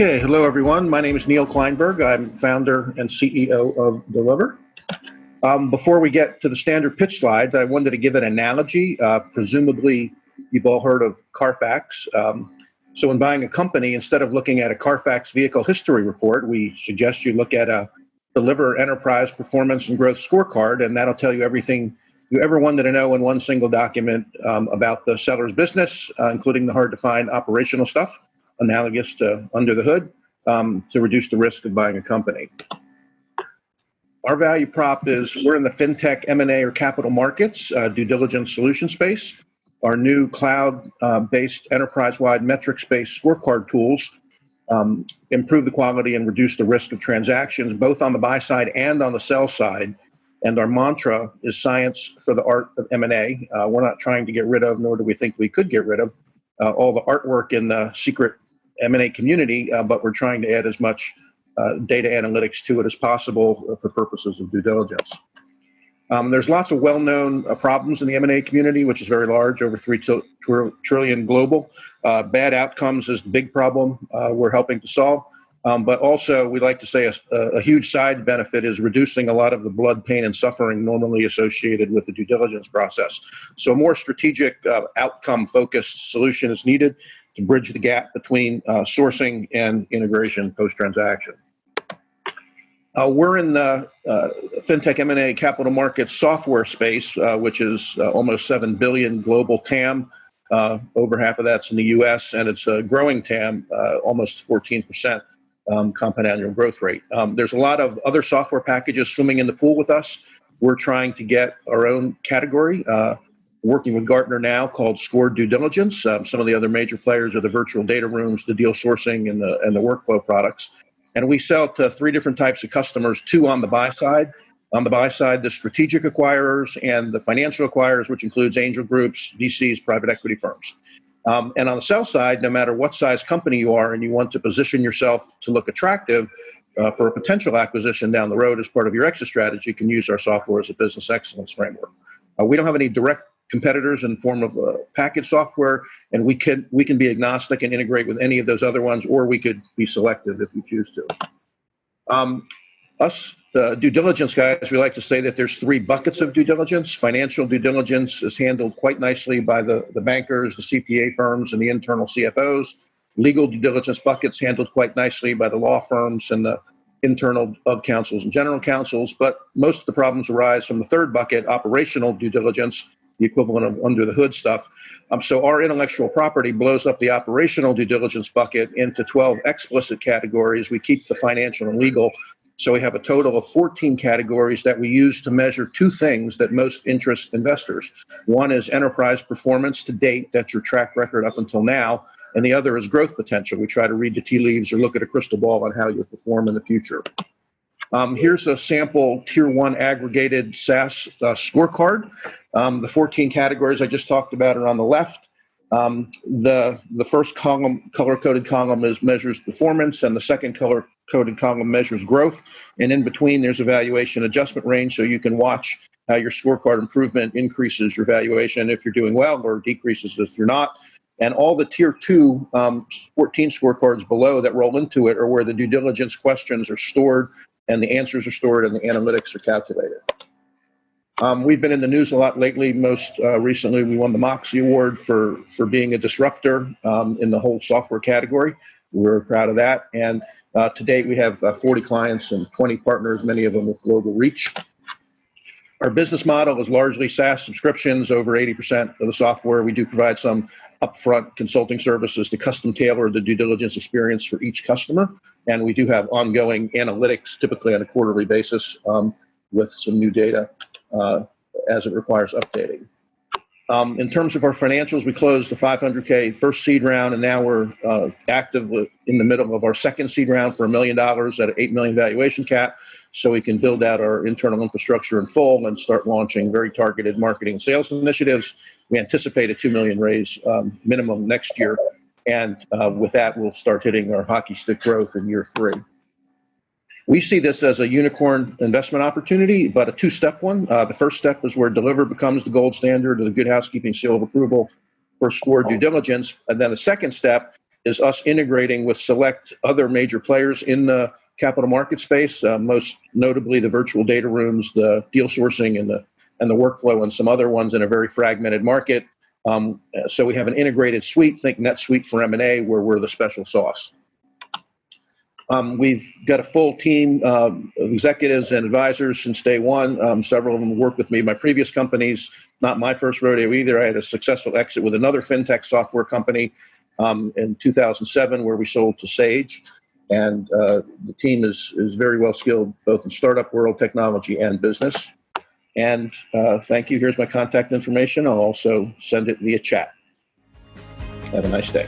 Okay, hello everyone. My name is Neil Kleinberg. I'm founder and CEO of DiliVer. Before we get to the standard pitch slides, I wanted to give an analogy. Presumably, you've all heard of Carfax. So when buying a company, instead of looking at a Carfax vehicle history report, we suggest you look at a DiliVer Enterprise Performance and Growth Scorecard, and that'll tell you everything you ever wanted to know in one single document about the seller's business, including the hard-to-find operational stuff, analogous to under the hood, to reduce the risk of buying a company. Our value prop is we're in the FinTech, M&A, or capital markets due diligence solution space. Our new cloud-based enterprise-wide metrics-based scorecard tools improve the quality and reduce the risk of transactions, both on the buy side and on the sell side. And our mantra is science for the art of M&A. We're not trying to get rid of, nor do we think we could get rid of, all the artwork in the secret M&A community, but we're trying to add as much data analytics to it as possible for purposes of due diligence. There's lots of well-known problems in the M&A community, which is very large, over $3 trillion global. Bad outcomes is the big problem we're helping to solve. But also, we like to say a huge side benefit is reducing a lot of the blood, pain, and suffering normally associated with the due diligence process. So a more strategic, outcome-focused solution is needed to bridge the gap between sourcing and integration post-transaction. We're in the FinTech M&A capital markets software space, which is almost $7 billion global TAM. Over half of that's in the US, and it's a growing TAM, almost 14%. Compound annual growth rate. There's a lot of other software packages swimming in the pool with us. We're trying to get our own category, working with Gartner now, called Scored Due Diligence. Some of the other major players are the virtual data rooms, the deal sourcing, and the workflow products. And we sell to three different types of customers, two on the buy side. On the buy side, the strategic acquirers and the financial acquirers, which includes angel groups, VCs, private equity firms. And on the sell side, no matter what size company you are and you want to position yourself to look attractive for a potential acquisition down the road as part of your exit strategy, you can use our software as a business excellence framework. We don't have any direct competitors in the form of package software, and we can be agnostic and integrate with any of those other ones, or we could be selective if we choose to. Us due diligence guys, we like to say that there's three buckets of due diligence. Financial due diligence is handled quite nicely by the bankers, the CPA firms, and the internal CFOs. Legal due diligence buckets handled quite nicely by the law firms and the internal of counsels and general counsels. But most of the problems arise from the third bucket, operational due diligence, the equivalent of under the hood stuff. So our intellectual property blows up the operational due diligence bucket into 12 explicit categories. We keep the financial and legal. So we have a total of 14 categories that we use to measure two things that most interest investors. One is enterprise performance to date, that's your track record up until now, and the other is growth potential. We try to read the tea leaves or look at a crystal ball on how you'll perform in the future. Here's a sample tier one aggregated SaaS scorecard. The 14 categories I just talked about are on the left. The first column, color-coded column, measures performance, and the second color-coded column measures growth. And in between, there's a valuation adjustment range, so you can watch how your scorecard improvement increases your valuation if you're doing well, or decreases if you're not. And all the tier two 14 scorecards below that roll into it are where the due diligence questions are stored, and the answers are stored, and the analytics are calculated. We've been in the news a lot lately. Most recently, we won the Moxie Award for being a disruptor in the whole software category. We're proud of that. And to date, we have 40 clients and 20 partners, many of them with global reach. Our business model is largely SaaS subscriptions, over 80% of the software. We do provide some upfront consulting services to custom tailor the due diligence experience for each customer. And we do have ongoing analytics, typically on a quarterly basis, with some new data as it requires updating. In terms of our financials, we closed the $500K first seed round, and now we're active in the middle of our second seed round for $1 million at an $8 million valuation cap, so we can build out our internal infrastructure in full and start launching very targeted marketing and sales initiatives. We anticipate a $2 million raise minimum next year, and with that, we'll start hitting our hockey stick growth in year 3. We see this as a unicorn investment opportunity, but a two-step one. The first step is where DiliVer becomes the gold standard of the good housekeeping seal of approval for scored due diligence. And then the second step is us integrating with select other major players in the capital market space, most notably the virtual data rooms, the deal sourcing, and the workflow, and some other ones in a very fragmented market. So we have an integrated suite, think NetSuite for M&A, where we're the special sauce. We've got a full team of executives and advisors since day one. Several of them worked with me in my previous companies. Not my first rodeo either. I had a successful exit with another FinTech software company in 2007, where we sold to Sage. And the team is very well skilled, both in startup world, technology, and business. And thank you. Here's my contact information. I'll also send it via chat. Have a nice day.